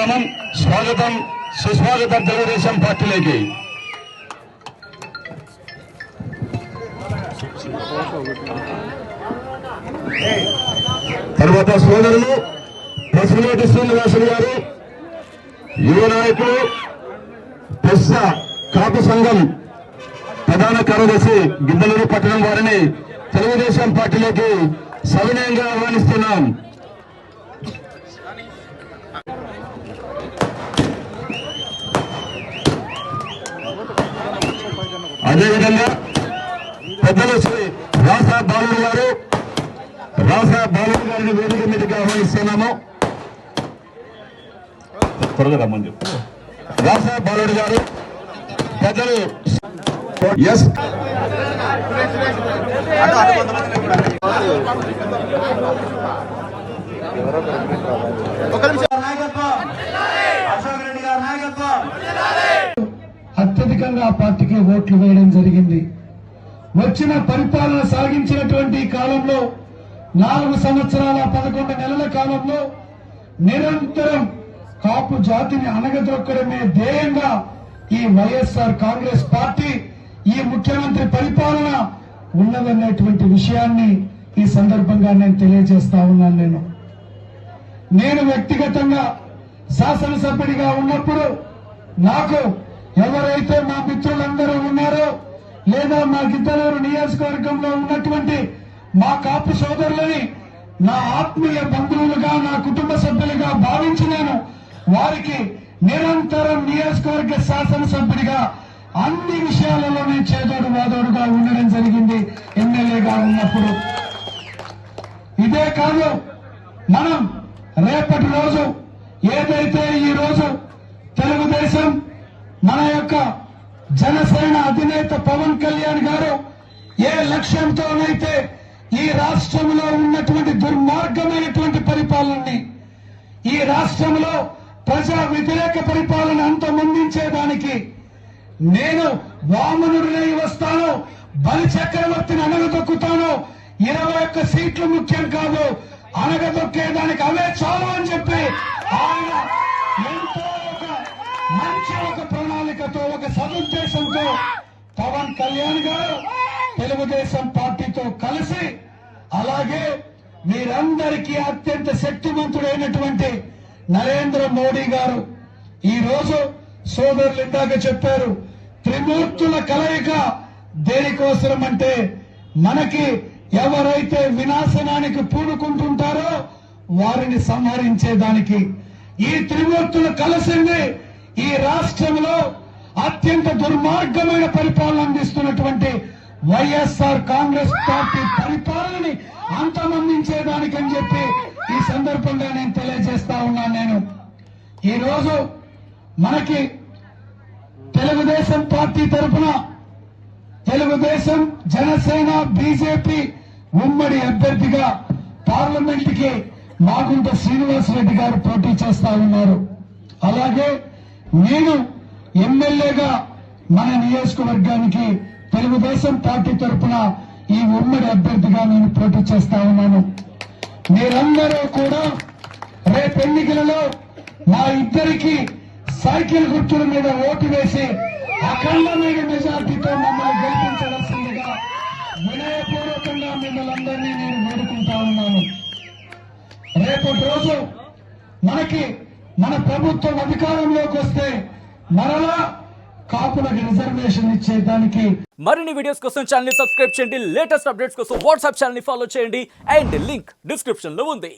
సన్మానం, స్వాగతం, సుస్వాగతం తెలుగుదేశం పార్టీలోకి. తర్వాత సోదరులు పసుపులేటి శ్రీనివాసులు గారు, యువ నాయకులు, పెస్స కాపు సంఘం ప్రధాన కార్యదర్శి గిద్దలూరు పట్టణం వారిని తెలుగుదేశం పార్టీలోకి సవినయంగా ఆహ్వానిస్తున్నాం. అదేవిధంగా పెద్దలు శ్రీ రాసా బాలుడు గారిని వేదిక మీదకి ఆహ్వానిస్తున్నాము. త్వరగా రమ్మని చెప్పు. రాసా బాలుడు గారు, పెద్దలు ఎస్ అత్యధికంగా ఆ పార్టీకి ఓట్లు వేయడం జరిగింది. వచ్చిన పరిపాలన సాగించినటువంటి కాలంలో 4 సంవత్సరాల 11 నెలల కాలంలో నిరంతరం కాపు జాతిని అణగదొక్కడమే ధ్యేయంగా ఈ వైఎస్ఆర్ కాంగ్రెస్ పార్టీ, ఈ ముఖ్యమంత్రి పరిపాలన ఉన్నదనేటువంటి విషయాన్ని ఈ సందర్భంగా నేను తెలియజేస్తా ఉన్నాను. నేను వ్యక్తిగతంగా శాసనసభ్యుడిగా ఉన్నప్పుడు నాకు ఎవరైతే మా మిత్రులందరూ ఉన్నారో లేదా మా గిద్దలూరు నియోజకవర్గంలో ఉన్నటువంటి మా కాపు సోదరులని నా ఆత్మీయ బంధువులుగా, నా కుటుంబ సభ్యులుగా భావించి నేను వారికి నిరంతరం నియోజకవర్గ శాసనసభ్యుడిగా అన్ని విషయాలలో నేను చేదోడు వాదోడుగా ఉండడం జరిగింది ఎమ్మెల్యేగా ఉన్నప్పుడు. ఇదే కాదు, మనం రేపటి రోజు ఏదైతే ఈ రోజు తెలుగుదేశం మన యొక్క జనసేన అధినేత పవన్ కళ్యాణ్ గారు ఏ లక్ష్యంతోనైతే ఈ రాష్ట్రంలో ఉన్నటువంటి దుర్మార్గమైనటువంటి పరిపాలనని, ఈ రాష్ట్రంలో ప్రజా వ్యతిరేక పరిపాలన అంతమొందించేదానికి నేను వామనుడినై వస్తాను, బలి చక్రవర్తిని అణగదొక్కుతాను, 21 సీట్లు ముఖ్యం కాదు, అణగదొక్కేదానికి అవే చాలు అని చెప్పి ఆయన ఎంతో మంచి ఒక ప్రణాళికతో, ఒక సదుద్దేశంతో పవన్ కళ్యాణ్ గారు తెలుగుదేశం పార్టీతో కలిసి, అలాగే మీరందరికీ అత్యంత శక్తివంతుడైనటువంటి నరేంద్ర మోడీ గారు ఈ రోజు సోదరులు ఇందాక చెప్పారు, త్రిమూర్తుల కలయిక దేనికోసం అంటే మనకి ఎవరైతే వినాశనానికి పూనుకుంటుంటారో వారిని సంహరించేదానికి. ఈ త్రిమూర్తులు కలిసింది ఈ రాష్ట్రంలో అత్యంత దుర్మార్గమైన పరిపాలన అందిస్తున్నటువంటి వైఎస్ఆర్ కాంగ్రెస్ పార్టీ పరిపాలనని అంతమొందించేదానికని చెప్పి ఈ సందర్భంగా నేను తెలియజేస్తా ఉన్నాను. ఈ రోజు మనకి తెలుగుదేశం పార్టీ తరఫున తెలుగుదేశం, జనసేన, బీజేపీ ఉమ్మడి అభ్యర్థిగా పార్లమెంట్ కి మాగుంట శ్రీనివాసరెడ్డి గారు పోటీ చేస్తా ఉన్నారు. అలాగే నేను ఎమ్మెల్యేగా మన నియోజకవర్గానికి తెలుగుదేశం పార్టీ తరఫున ఈ ఉమ్మడి అభ్యర్థిగా నేను పోటీ చేస్తా ఉన్నాను. మీరందరూ కూడా రేపు ఎన్నికలలో మా ఇద్దరికి సైకిల్ గుర్తుల మీద ఓటు వేసి అఖండమైన మెజార్టీతో మమ్మల్ని గెలిపించవలసిందిగా వినయపూర్వకంగా మిమ్మల్ని అందరినీ నేను వేడుకుంటా ఉన్నాను. రేపటి రోజు మనకి మన ప్రభుత్వం అధికారంలోకి వస్తే మరలా కాపులకు రిజర్వేషన్ ఇచ్చేదానికి. మరిన్ని వీడియోస్ కోసం ఛానల్ ని సబ్స్క్రైబ్ చేయండి. లేటెస్ట్ అప్డేట్స్ కోసం వాట్సాప్ ఛానల్ ని ఫాలో చేయండి. అండ్ లింక్ డిస్క్రిప్షన్ లో ఉంది.